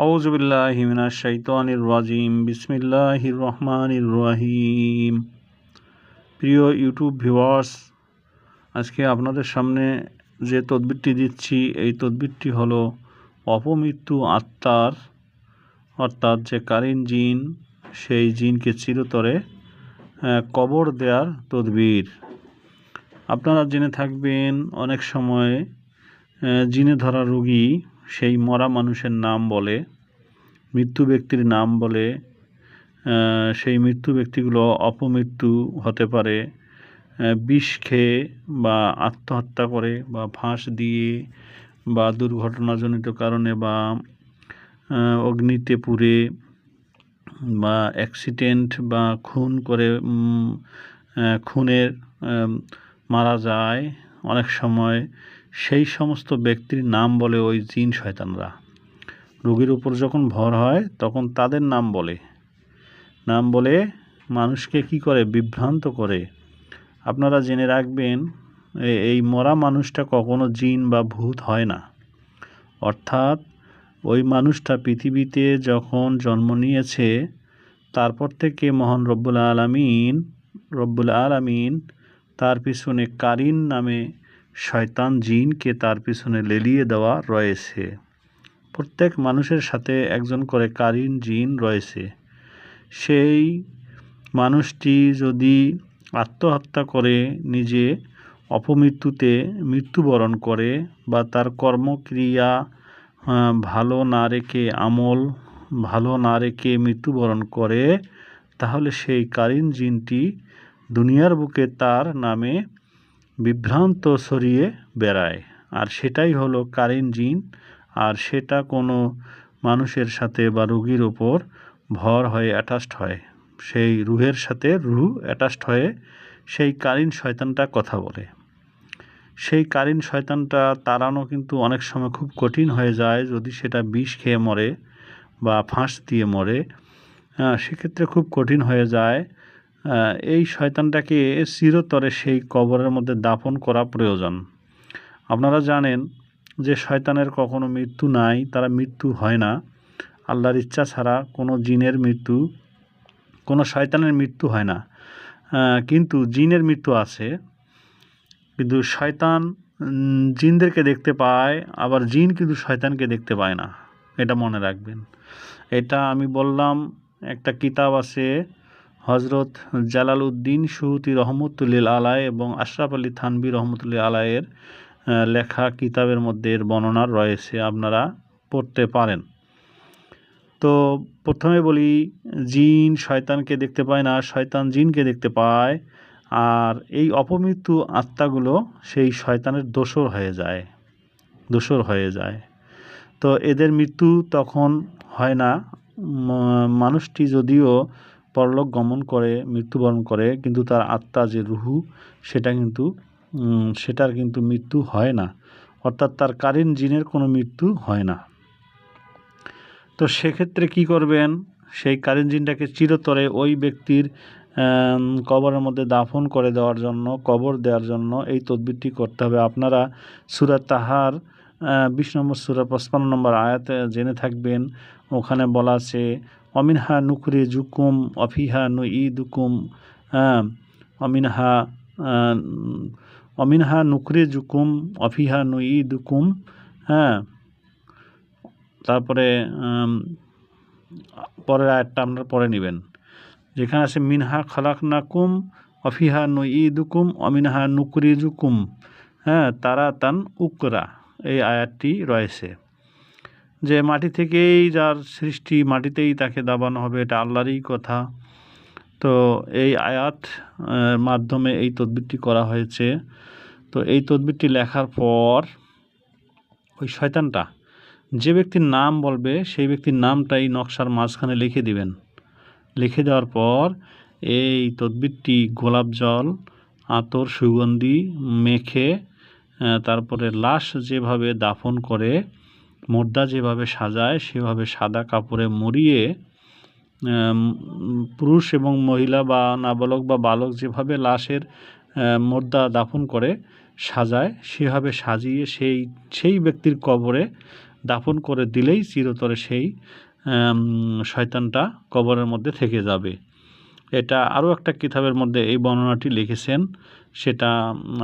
আউযুবিল্লাহি মিনাশ শাইতানির রাজিম বিসমিল্লাহির রহমানির রহিম। প্রিয় ইউটিউব ভিউয়ার্স, আজকে আপনাদের সামনে যে তদবিরটি দিচ্ছি এই তদবিরটি হলো অপমৃত্যু আত্মার অর্থাৎ যে কারিন জিন, সেই জিনকে চিরতরে কবর দেওয়ার তদবির। আপনারা জেনে থাকবেন অনেক সময় জিনে ধরা রোগী সেই মরা মানুষের নাম বলে, মৃত্যু ব্যক্তির নাম বলে। সেই মৃত্যু ব্যক্তিগুলো অপমৃত্যু হতে পারে বিষ খেয়ে বা আত্মহত্যা করে বা ফাঁস দিয়ে বা দুর্ঘটনাজনিত কারণে বা অগ্নিতে পুড়ে বা অ্যাক্সিডেন্ট বা খুন করে খুনের মারা যায়। অনেক সময় সেই সমস্ত ব্যক্তির নাম বলে ওই জিন শয়তানরা। রোগীর উপর যখন ভর হয় তখন তাদের নাম বলে মানুষকে কি করে, বিভ্রান্ত করে। আপনারা জেনে রাখবেন এই মরা মানুষটা কখনো জিন বা ভূত হয় না। অর্থাৎ ওই মানুষটা পৃথিবীতে যখন জন্ম নিয়েছে তারপর থেকে মহান রব্বুল আলামিন তার পিছনে কারিন নামে শয়তান জিনকে তার পিছনে লেলিয়ে দেওয়া রয়েছে। প্রত্যেক মানুষের সাথে একজন করে কারিন জিন রয়েছে। সেই মানুষটি যদি আত্মহত্যা করে নিজে অপমৃত্যুতে মৃত্যুবরণ করে বা তার কর্মক্রিয়া ভালো না রেখে, আমল ভালো না রেখে মৃত্যুবরণ করে, তাহলে সেই কারিন জিনটি দুনিয়ার বুকে তার নামে বিভ্রান্ত ছড়িয়ে বেড়ায়। আর সেটাই হলো কারিন জিন। আর সেটা কোনো মানুষের সাথে বা রোগীর ওপর ভর হয়ে অ্যাটাচড হয়, সেই রুহের সাথে রুহ অ্যাটাচড হয়ে সেই কারিন শয়তানটা কথা বলে। সেই কারিন শয়তানটা তাড়ানো কিন্তু অনেক সময় খুব কঠিন হয়ে যায় যদি সেটা বিষ খেয়ে মরে বা ফাঁস দিয়ে মরে। সেক্ষেত্রে খুব কঠিন হয়ে যায়। এই শয়তানটাকে চিরতরে সেই কবরের মধ্যে দাফন করা প্রয়োজন। আপনারা জানেন যে শয়তানের কখনো মৃত্যু নাই, তারা মৃত্যু হয় না। আল্লাহর ইচ্ছা ছাড়া কোনো জিনের মৃত্যু, কোনো শয়তানের মৃত্যু হয় না। কিন্তু জিনের মৃত্যু আছে। কিন্তু শয়তান জিনদেরকে দেখতে পায়, আবার জিন কিন্তু শয়তানকে দেখতে পায় না। এটা মনে রাখবেন। এটা আমি বললাম, একটা কিতাব আছে হজরত জালালউদ্দিন সুয়ুতী রহমতুল্লাহ আলাই এবং আশরাফ আলী থানভী রহমতুল্লাহ আলাইয়ের লেখা কিতাবের মধ্যে এর বর্ণনা রয়েছে, আপনারা পড়তে পারেন। তো প্রথমে বলি, জিন শয়তানকে দেখতে পায় না, শয়তান জিনকে দেখতে পায়। আর এই অপমৃত্যু আত্মাগুলো সেই শয়তানের দোসর হয়ে যায়। তো এদের মৃত্যু তখন হয় না। মানুষটি যদিও পরলোক গমন করে, মৃত্যুবরণ করে, কিন্তু তার আত্মা যে রুহু, সেটার কিন্তু মৃত্যু হয় না। অর্থাৎ তার কারিন জিনের কোনো মৃত্যু হয় না। তো সেক্ষেত্রে কি করবেন, সেই কারিন জিনটাকে চিরতরে ওই ব্যক্তির কবরের মধ্যে দাফন করে দেওয়ার জন্য, কবর দেওয়ার জন্য এই তদবিরটি করতে হবে। আপনারা সূরা তাহার 20 নম্বর সূরা 55 নম্বর আয়াতে জেনে থাকবেন। ওখানে বলা আছে, অমিনহা নুকরি জুকুম অফিহা নুইদুকুম, অমিনহা নুকরি জুকুম অফিহা নুইদুকুম। তারপরে পরের আয়াতটা আপনারা পড়ে নেবেন, যেখানে আছে মিনহা খালাকনাকুম অফিহা নুইদুকুম অমিনহা নুকরিজুকুম তারাতান উকরা। এই আয়াতটি রয়েছে যে মাটি থেকেই যার সৃষ্টি, মাটিতেই তাকে দাবানো হবে, এটা আল্লাহরই কথা। তো এই আয়াত মাধ্যমে এই তদবিরটি করা হয়েছে। তো এই তদবিরটি লেখার পর ওই শয়তানটা যে ব্যক্তির নাম বলবে সেই ব্যক্তির নামটাই নকশার মাঝখানে লিখে দিবেন। লিখে দেওয়ার পর এই তদবিরটি গোলাপ জল, আতর, সুগন্ধি মেখে, তারপরে লাশ যেভাবে দাফন করে, মুর্দা যেভাবে সাজায় সেভাবে সাদা কাপড়ে মুড়িয়ে, পুরুষ এবং মহিলা বা নাবালক বা বালক যেভাবে লাশের মুর্দা দাফন করে সাজায়, সেভাবে সাজিয়ে সেই ব্যক্তির কবরে দাফন করে দিলেই চিরতরে সেই শয়তানটা কবরের মধ্যে থেকে যাবে। এটা আরও একটা কিতাবের মধ্যে এই বর্ণনাটি লিখেছেন, সেটা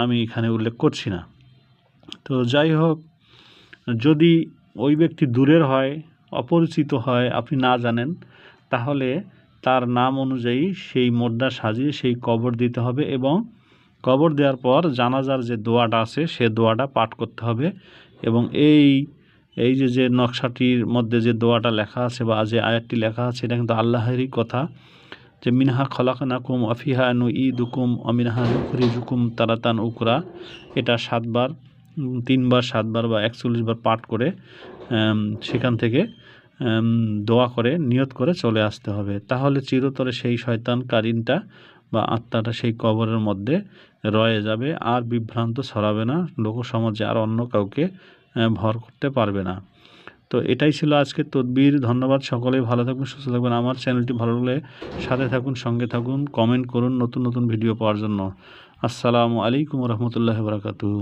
আমি এখানে উল্লেখ করছি না। তো যাই হোক, যদি ওই ব্যক্তি দূরের হয়, অপরিচিত হয়, আপনি না জানেন, তাহলে তার নাম অনুযায়ী সেই মোর্দা সাজিয়ে সেই কবর দিতে হবে এবং কবর দেওয়ার পর জানাজার যে দোয়াটা আছে সে দোয়াটা পাঠ করতে হবে। এবং এই যে নকশাটির মধ্যে যে দোয়াটা লেখা আছে বা যে আয়াতটি লেখা আছে, এটা কিন্তু আল্লাহেরই কথা, যে মিনহা খলাকনাকুম আফিহা নুঈদুকুম অমিনহা নুখরিজুকুম তারাতান উকরা। এটা 7 বার, 3 বার, 7 বার বা 41 বার পাঠ করে সেখান থেকে দোয়া করে নিয়ত করে চলে আসতে হবে। তাহলে চিরতরে সেই শয়তান কারিনটা বা আত্মাটা সেই কবরের মধ্যে রয়ে যাবে, আর বিভ্রান্ত ছড়াবে না, লোকসমাজে আর অন্য কাউকে ভর করতে পারবে না। তো এটাই ছিল আজকের তদবির। ধন্যবাদ। সকলেই ভালো থাকবেন, সুস্থ থাকবেন। আমার চ্যানেলটি ভালো লাগলে সাথে থাকুন, সঙ্গে থাকুন, কমেন্ট করুন নতুন নতুন ভিডিও পাওয়ার জন্য। আসসালামু আলাইকুম রহমতুল্লাহ বারাকাতুহু।